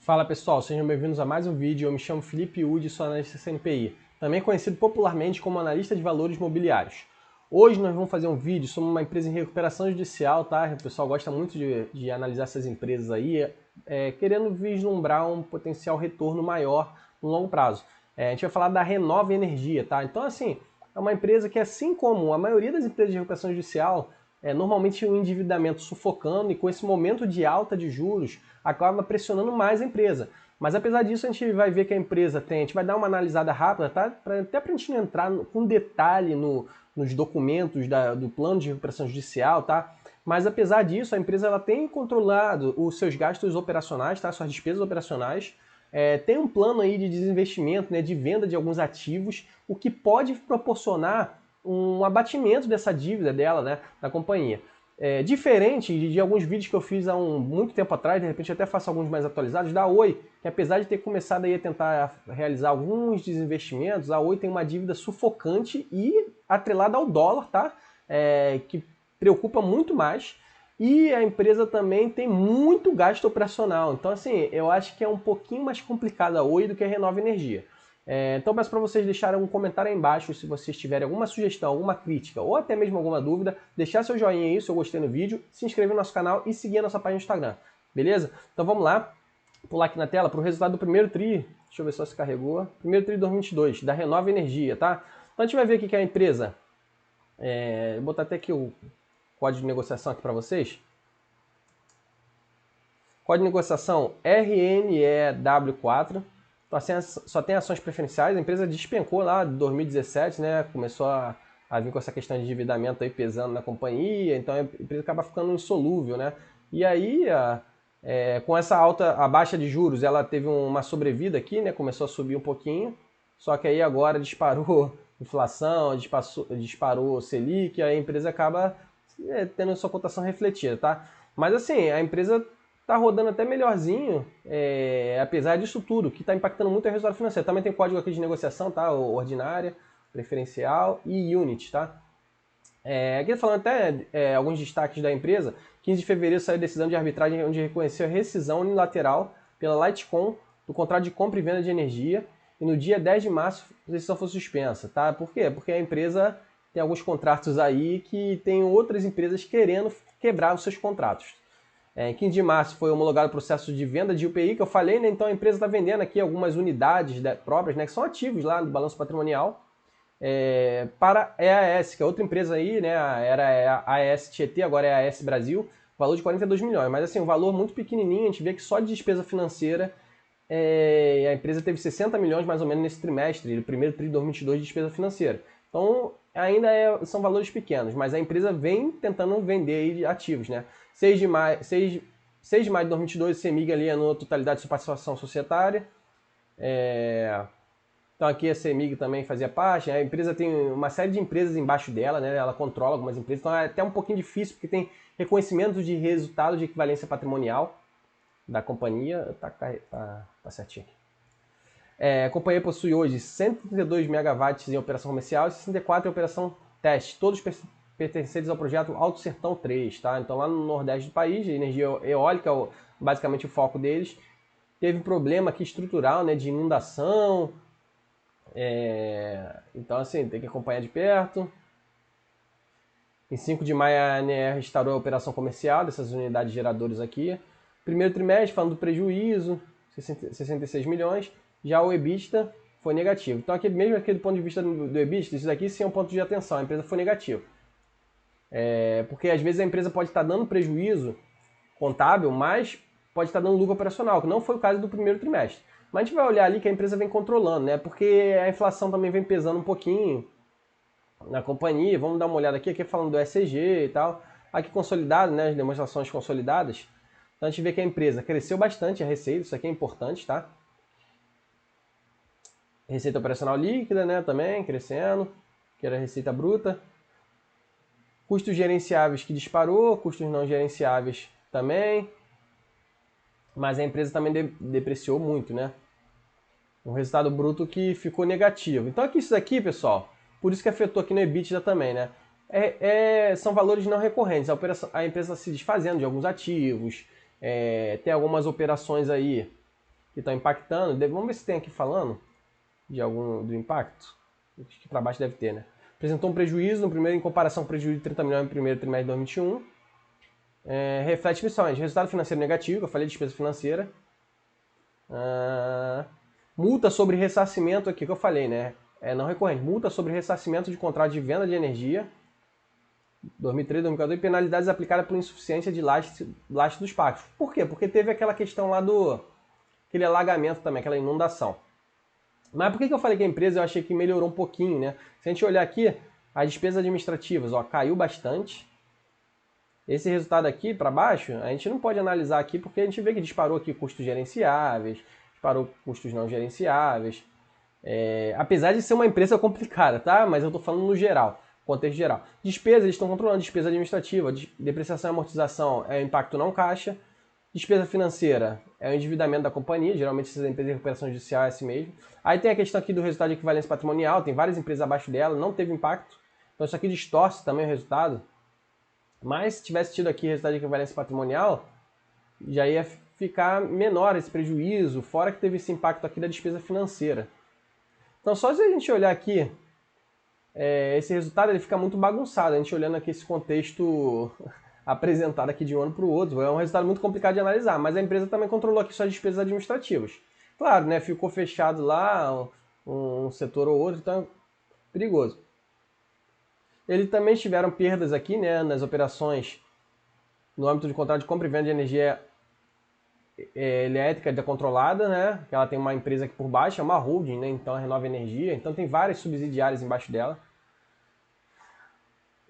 Fala pessoal, sejam bem-vindos a mais um vídeo. Eu me chamo Felipe Udi, sou analista CNPI, também conhecido popularmente como analista de valores mobiliários. Hoje nós vamos fazer um vídeo sobre uma empresa em recuperação judicial, tá? O pessoal gosta muito de analisar essas empresas aí, querendo vislumbrar um potencial retorno maior no longo prazo. A gente vai falar da Renova Energia, tá? Então assim, é uma empresa que, assim como a maioria das empresas de recuperação judicial, normalmente o endividamento sufocando, e com esse momento de alta de juros acaba pressionando mais a empresa. Mas apesar disso, a gente vai ver que a empresa tem, a gente vai dar uma analisada rápida, tá? Até para a gente não entrar com detalhe nos documentos do plano de recuperação judicial, tá? Mas apesar disso, a empresa ela tem controlado os seus gastos operacionais, tá? Suas despesas operacionais. Tem um plano aí de desinvestimento, né, de venda de alguns ativos, o que pode proporcionar um abatimento dessa dívida dela, né, da companhia. Diferente de alguns vídeos que eu fiz há muito tempo atrás, de repente até faço alguns mais atualizados, da Oi, que apesar de ter começado aí a tentar realizar alguns desinvestimentos, a Oi tem uma dívida sufocante e atrelada ao dólar, tá? Que preocupa muito mais. E a empresa também tem muito gasto operacional. Então, assim, eu acho que é um pouquinho mais complicada a Oi do que a Renova Energia. Então, peço para vocês deixarem um comentário aí embaixo se vocês tiverem alguma sugestão, alguma crítica ou até mesmo alguma dúvida. Deixar seu joinha aí se eu gostei no vídeo, se inscrever no nosso canal e seguir a nossa página no Instagram. Beleza? Então vamos lá. Pular aqui na tela para o resultado do primeiro TRI. Deixa eu ver só se carregou. Primeiro TRI de 2022, da Renova Energia, tá? Então a gente vai ver aqui que a empresa... vou botar até aqui o código de negociação aqui para vocês. Código de negociação RNEW4. Só tem ações preferenciais. A empresa despencou lá em 2017, né? Começou a vir com essa questão de endividamento aí pesando na companhia, então a empresa acaba ficando insolúvel, né? E aí, com essa a baixa de juros, ela teve uma sobrevida aqui, né? Começou a subir um pouquinho, só que aí agora disparou inflação, disparou Selic, aí a empresa acaba tendo sua cotação refletida, tá? Mas assim, a empresa tá rodando até melhorzinho, apesar disso tudo, que está impactando muito o resultado financeiro. Também tem código aqui de negociação, tá? Ordinária, preferencial e unit, tá? Aqui falando até alguns destaques da empresa. 15 de fevereiro saiu a decisão de arbitragem onde reconheceu a rescisão unilateral pela Lightcom do contrato de compra e venda de energia. E no dia 10 de março a decisão foi suspensa, tá? Por quê? Porque a empresa tem alguns contratos aí que tem outras empresas querendo quebrar os seus contratos. Em 15 de março foi homologado o processo de venda de UPI, que eu falei, né? Então a empresa está vendendo aqui algumas unidades próprias, né? Que são ativos lá no balanço patrimonial, para a EAS, que é outra empresa aí, né? Era a AES Tietê, agora é a AES Brasil, valor de 42 milhões. Mas assim, um valor muito pequenininho, a gente vê que só de despesa financeira a empresa teve 60 milhões mais ou menos nesse trimestre, no primeiro tri de 2022 de despesa financeira. Então ainda são valores pequenos, mas a empresa vem tentando vender aí ativos, né? 6 de maio, 6 de maio de 2022, o CEMIG ali anuou a totalidade de sua participação societária. Então aqui a CEMIG também fazia parte. A empresa tem uma série de empresas embaixo dela, né? Ela controla algumas empresas, então é até um pouquinho difícil, porque tem reconhecimento de resultado de equivalência patrimonial da companhia. Tá certinho aqui. A companhia possui hoje 132 megawatts em operação comercial e 64 em operação teste, todos pertencentes ao projeto Alto Sertão 3, tá? Então lá no nordeste do país, energia eólica, basicamente o foco deles, teve problema aqui estrutural, né, de inundação, então assim, tem que acompanhar de perto. Em 5 de maio a ANER restaurou a operação comercial dessas unidades geradoras aqui. Primeiro trimestre, falando do prejuízo, 66 milhões, já o EBITDA foi negativo. Então aqui, mesmo aqui do ponto de vista do EBITDA, isso daqui sim é um ponto de atenção, a empresa foi negativa. Porque às vezes a empresa pode estar dando prejuízo contábil, mas pode estar dando lucro operacional, que não foi o caso do primeiro trimestre. Mas a gente vai olhar ali que a empresa vem controlando, né? Porque a inflação também vem pesando um pouquinho na companhia. Vamos dar uma olhada aqui falando do ESG e tal. Aqui consolidado, né? As demonstrações consolidadas. Então a gente vê que a empresa cresceu bastante a receita, isso aqui é importante, tá? Receita operacional líquida, né? Também crescendo, que era a receita bruta. Custos gerenciáveis que disparou, custos não gerenciáveis também. Mas a empresa também depreciou muito, né? Um resultado bruto que ficou negativo. Então aqui isso daqui, pessoal, por isso que afetou aqui no EBITDA também, né? São valores não recorrentes. A empresa se desfazendo de alguns ativos, tem algumas operações aí que estão impactando. Vamos ver se tem aqui falando de algum do impacto. Acho que para baixo deve ter, né? Apresentou um prejuízo no primeiro, em comparação com o prejuízo de 30 milhões no primeiro trimestre de 2021. Reflete principalmente resultado financeiro negativo, que eu falei, despesa financeira. Multa sobre ressarcimento aqui, que eu falei, né? Não recorrente. Multa sobre ressarcimento de contrato de venda de energia, 2013, 2014, e penalidades aplicadas por insuficiência de lastro dos pagos. Por quê? Porque teve aquela questão lá aquele alagamento também, aquela inundação. Mas por que eu falei que a empresa eu achei que melhorou um pouquinho, né? Se a gente olhar aqui, as despesas administrativas, ó, caiu bastante. Esse resultado aqui para baixo, a gente não pode analisar aqui porque a gente vê que disparou aqui custos gerenciáveis, disparou custos não gerenciáveis. Apesar de ser uma empresa complicada, tá? Mas eu estou falando no geral, contexto geral. Despesas, eles estão controlando despesa administrativa, depreciação e amortização é impacto não caixa. Despesa financeira é o endividamento da companhia, geralmente essas empresas de recuperação judicial é assim mesmo. Aí tem a questão aqui do resultado de equivalência patrimonial, tem várias empresas abaixo dela, não teve impacto. Então isso aqui distorce também o resultado. Mas se tivesse tido aqui resultado de equivalência patrimonial, já ia ficar menor esse prejuízo, fora que teve esse impacto aqui da despesa financeira. Então só se a gente olhar aqui, esse resultado ele fica muito bagunçado, a gente olhando aqui esse contexto apresentado aqui de um ano para o outro, é um resultado muito complicado de analisar, mas a empresa também controlou aqui suas despesas administrativas. Claro, né, ficou fechado lá um setor ou outro, então é perigoso. Eles também tiveram perdas aqui, né, nas operações no âmbito de contrato de compra e venda de energia elétrica controlada, né, que ela tem uma empresa aqui por baixo, é uma holding, né, então a Renova Energia, então tem várias subsidiárias embaixo dela.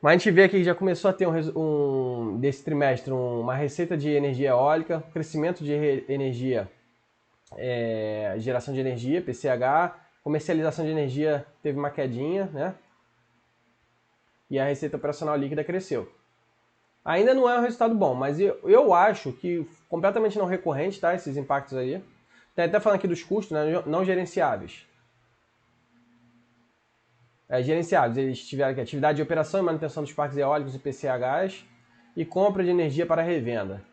Mas a gente vê aqui que já começou a ter desse trimestre uma receita de energia eólica, crescimento de energia, geração de energia, PCH, comercialização de energia teve uma quedinha, né? E a receita operacional líquida cresceu. Ainda não é um resultado bom, mas eu acho que completamente não recorrente, tá? Esses impactos aí. Tem até falando aqui dos custos, né? Não gerenciáveis. Gerenciados, eles tiveram aqui atividade de operação e manutenção dos parques eólicos e PCHs e compra de energia para revenda.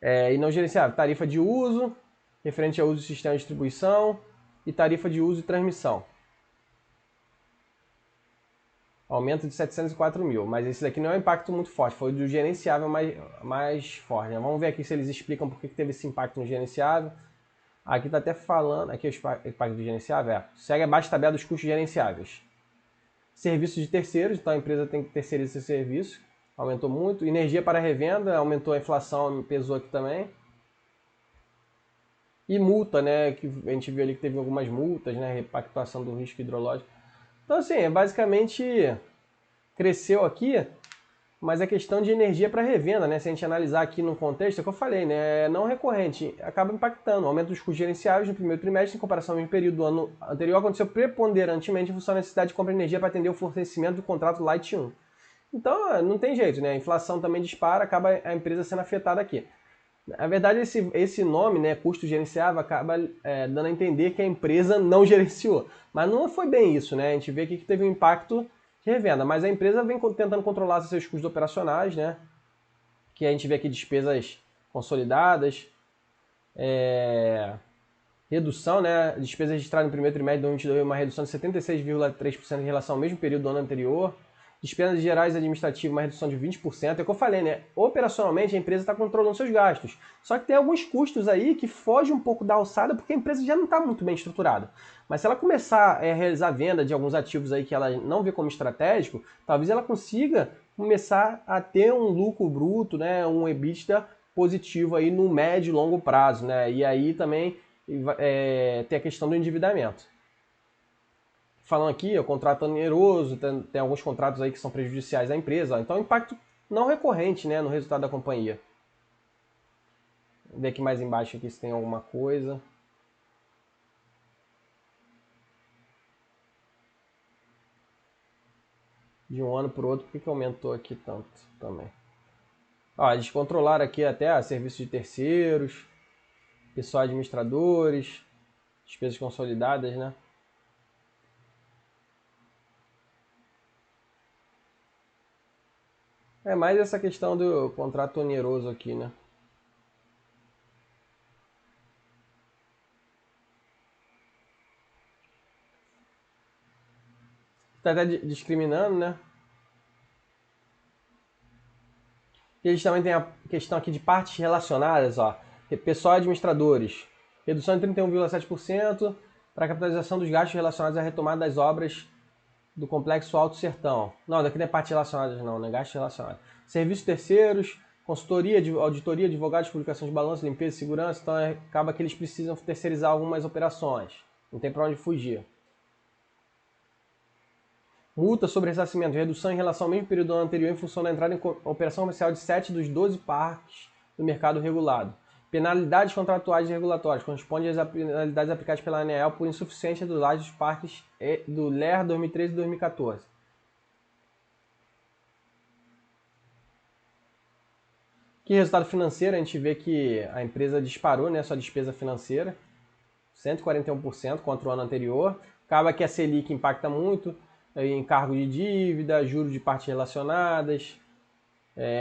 E não gerenciável, tarifa de uso, referente ao uso do sistema de distribuição e tarifa de uso e transmissão. Aumento de 704 mil, mas esse daqui não é um impacto muito forte, foi do gerenciável mais forte. Né? Vamos ver aqui se eles explicam por que teve esse impacto no gerenciável. Aqui está até falando, aqui o impacto do gerenciável segue abaixo da tabela dos custos gerenciáveis. Serviços de terceiros, então a empresa tem que terceirizar esse serviço, aumentou muito. Energia para revenda, aumentou a inflação, pesou aqui também. E multa, né, que a gente viu ali que teve algumas multas, né, repactuação do risco hidrológico. Então assim, basicamente cresceu aqui, mas a questão de energia para revenda, né, se a gente analisar aqui no contexto, é o que eu falei, né, não recorrente, acaba impactando. O aumento dos custos gerenciáveis no primeiro trimestre, em comparação ao mesmo período do ano anterior, aconteceu preponderantemente em função da necessidade de compra de energia para atender o fornecimento do contrato Light 1. Então, não tem jeito, né, a inflação também dispara, acaba a empresa sendo afetada aqui. Na verdade, esse nome, né, custo gerenciável, acaba dando a entender que a empresa não gerenciou. Mas não foi bem isso, né? A gente vê aqui que teve um impacto de revenda, mas a empresa vem tentando controlar seus custos operacionais, né? Que a gente vê aqui despesas consolidadas, redução, né? Despesas registradas no primeiro trimestre de 2022, uma redução de 76,3% em relação ao mesmo período do ano anterior. Despesas gerais administrativas, uma redução de 20%. É o que eu falei, né? Operacionalmente, a empresa está controlando seus gastos. Só que tem alguns custos aí que fogem um pouco da alçada porque a empresa já não está muito bem estruturada. Mas se ela começar a realizar a venda de alguns ativos aí que ela não vê como estratégico, talvez ela consiga começar a ter um lucro bruto, né? Um EBITDA positivo aí no médio e longo prazo, né? E aí também tem a questão do endividamento. Falando aqui, o contrato oneroso, tem alguns contratos aí que são prejudiciais à empresa, então impacto não recorrente, né, no resultado da companhia. Vou ver aqui mais embaixo aqui se tem alguma coisa. De um ano para o outro, por que aumentou aqui tanto também? Eles controlaram aqui até serviços de terceiros, pessoal administradores, despesas consolidadas, né? É mais essa questão do contrato oneroso aqui, né? Tá até discriminando, né? E eles também têm a questão aqui de partes relacionadas, ó. Pessoal e administradores. Redução de 31,7% para a capitalização dos gastos relacionados à retomada das obras do Complexo Alto Sertão. Não, daqui não é partes relacionadas não, né? Gastos relacionados. Serviços terceiros, consultoria, auditoria, advogados, publicação de balanço, limpeza e segurança. Então acaba que eles precisam terceirizar algumas operações. Não tem para onde fugir. Multa sobre ressarcimento, redução em relação ao mesmo período do ano anterior em função da entrada em operação comercial de 7 dos 12 parques do mercado regulado. Penalidades contratuais e regulatórias, corresponde às penalidades aplicadas pela ANEEL por insuficiência do laje dos parques do LER 2013 e 2014. Que resultado financeiro, a gente vê que a empresa disparou, né, sua despesa financeira, 141% contra o ano anterior. Acaba que a Selic impacta muito, encargo de dívida, juros de partes relacionadas,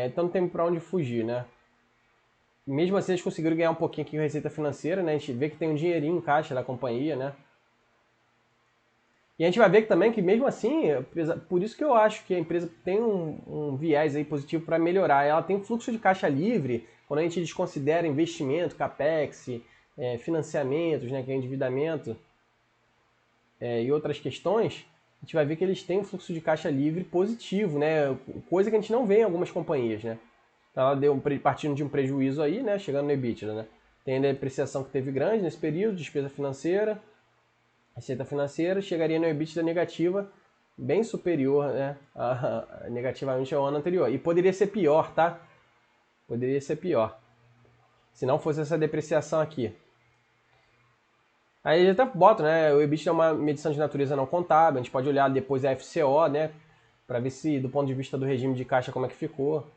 então não tem para onde fugir, né? Mesmo assim eles conseguiram ganhar um pouquinho aqui com a receita financeira, né? A gente vê que tem um dinheirinho em caixa da companhia, né? E a gente vai ver que também que mesmo assim, por isso que eu acho que a empresa tem um viés aí positivo para melhorar. Ela tem fluxo de caixa livre, quando a gente desconsidera investimento, capex, financiamentos, né, que é endividamento, e outras questões, a gente vai ver que eles têm um fluxo de caixa livre positivo, né? Coisa que a gente não vê em algumas companhias, né? Então ela deu partindo de um prejuízo aí, né? Chegando no EBITDA, né? Tem a depreciação que teve grande nesse período, despesa financeira, receita financeira, chegaria no EBITDA negativa bem superior, né? Negativamente ao ano anterior. E poderia ser pior, tá? Poderia ser pior. Se não fosse essa depreciação aqui. Aí ele até bota, né? O EBITDA é uma medição de natureza não contábil. A gente pode olhar depois a FCO, né? Para ver se, do ponto de vista do regime de caixa, como é que ficou.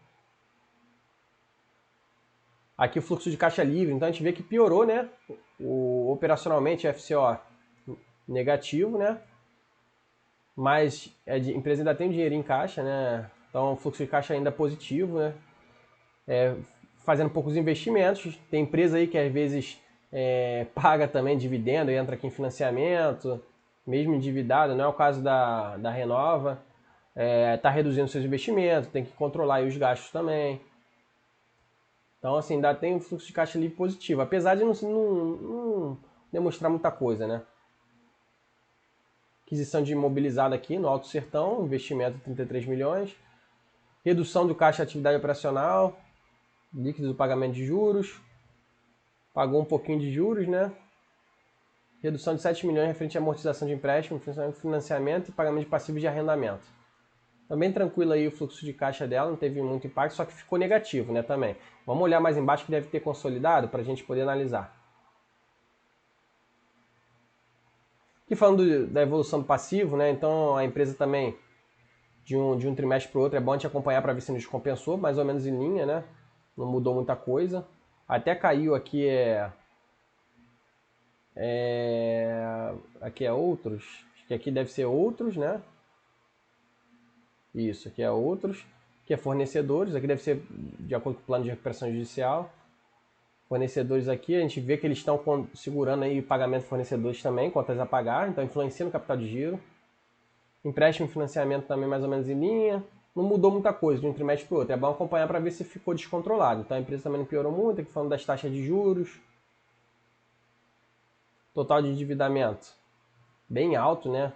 Aqui o fluxo de caixa livre. Então a gente vê que piorou, né? Operacionalmente a FCO negativo, né? Mas a empresa ainda tem dinheiro em caixa, né? Então o fluxo de caixa ainda é positivo, né? Fazendo poucos investimentos. Tem empresa aí que às vezes paga também dividendo e entra aqui em financiamento, mesmo endividada, não é o caso da Renova. Está reduzindo seus investimentos, tem que controlar aí os gastos também. Então, assim, ainda tem um fluxo de caixa livre positivo, apesar de não demonstrar muita coisa, né? Aquisição de imobilizado aqui no Alto Sertão, investimento de 33 milhões. Redução do caixa de atividade operacional, líquido do pagamento de juros. Pagou um pouquinho de juros, né? Redução de 7 milhões referente à amortização de empréstimo, financiamento e pagamento de passivos de arrendamento. Também tranquilo aí o fluxo de caixa dela, não teve muito impacto, só que ficou negativo, né, também. Vamos olhar mais embaixo que deve ter consolidado para a gente poder analisar. Aqui falando da evolução do passivo, né, então a empresa também, de um trimestre para o outro, é bom a gente acompanhar para ver se nos compensou, mais ou menos em linha, né, não mudou muita coisa. Até caiu aqui, aqui é outros, acho que aqui deve ser outros, né. Isso, aqui é outros, que é fornecedores, aqui deve ser de acordo com o plano de recuperação judicial. Fornecedores aqui, a gente vê que eles estão segurando aí o pagamento de fornecedores também, contas a pagar, então influencia no capital de giro. Empréstimo e financiamento também mais ou menos em linha. Não mudou muita coisa de um trimestre para o outro, é bom acompanhar para ver se ficou descontrolado. Então a empresa também não piorou muito, aqui falando das taxas de juros. Total de endividamento bem alto, né?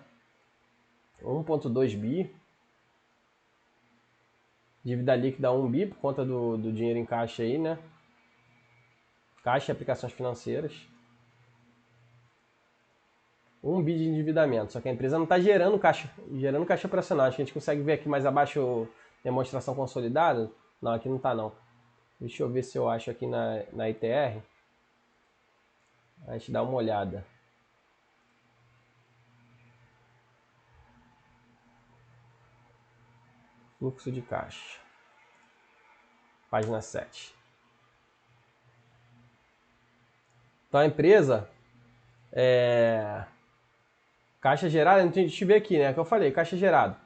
1,2 bi. Dívida líquida 1 bi por conta do dinheiro em caixa aí, né? Caixa e aplicações financeiras. 1 bi de endividamento, só que a empresa não está gerando caixa operacional. Acho que a gente consegue ver aqui mais abaixo demonstração consolidada. Não, aqui não está não. Deixa eu ver se eu acho aqui na ITR. A gente dá uma olhada. Fluxo de caixa. Página 7. Então a empresa caixa gerada, a gente vê aqui, né? Que eu falei, caixa gerado.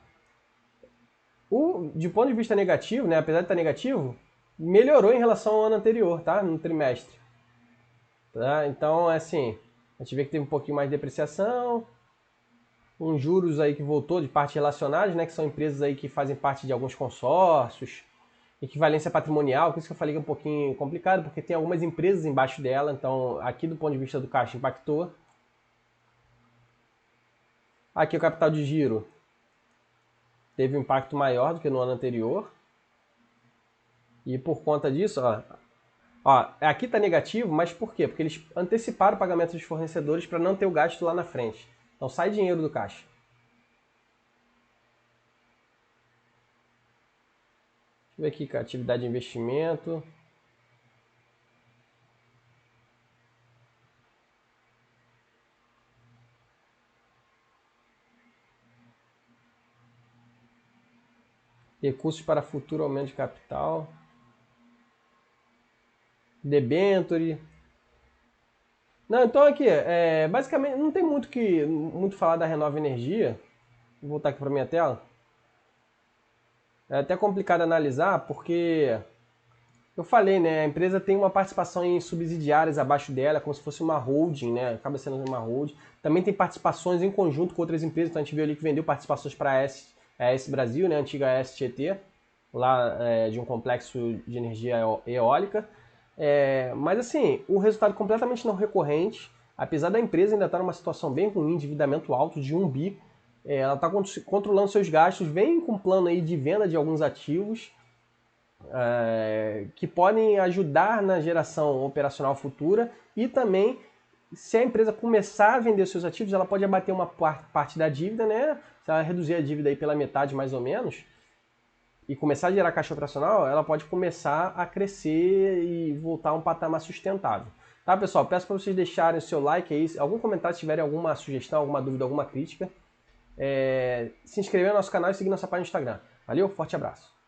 De ponto de vista negativo, né? Apesar de estar negativo, melhorou em relação ao ano anterior, tá? No trimestre. Tá? Então, assim, a gente vê que teve um pouquinho mais de depreciação. um juros aí que voltou de partes relacionadas, né, que são empresas aí que fazem parte de alguns consórcios, equivalência patrimonial, por isso que eu falei que é um pouquinho complicado, porque tem algumas empresas embaixo dela, então aqui do ponto de vista do caixa impactou. Aqui o capital de giro teve um impacto maior do que no ano anterior. E por conta disso, aqui está negativo, mas por quê? Porque eles anteciparam o pagamento dos fornecedores para não ter o gasto lá na frente. Então sai dinheiro do caixa. Deixa eu ver aqui, cara, atividade de investimento. Recursos para futuro aumento de capital. Debenture. Não, então aqui, basicamente não tem muito falar da Renova Energia. Vou voltar aqui para minha tela. É até complicado analisar porque eu falei, né? A empresa tem uma participação em subsidiárias abaixo dela, como se fosse uma holding, né? Acaba sendo uma holding. Também tem participações em conjunto com outras empresas. Então a gente viu ali que vendeu participações para a AES Brasil, né? A antiga AES Tietê, lá de um complexo de energia eólica. Mas assim, o resultado completamente não recorrente, apesar da empresa ainda estar numa situação bem ruim, endividamento alto de 1 bi, ela está controlando seus gastos, vem com um plano aí de venda de alguns ativos que podem ajudar na geração operacional futura e também, se a empresa começar a vender seus ativos, ela pode abater uma parte da dívida, né? Se ela reduzir a dívida aí pela metade mais ou menos, e começar a gerar caixa operacional, ela pode começar a crescer e voltar a um patamar sustentável. Tá, pessoal? Peço para vocês deixarem o seu like aí, algum comentário se tiverem alguma sugestão, alguma dúvida, alguma crítica. Se inscrever no nosso canal e seguir nossa página no Instagram. Valeu, forte abraço!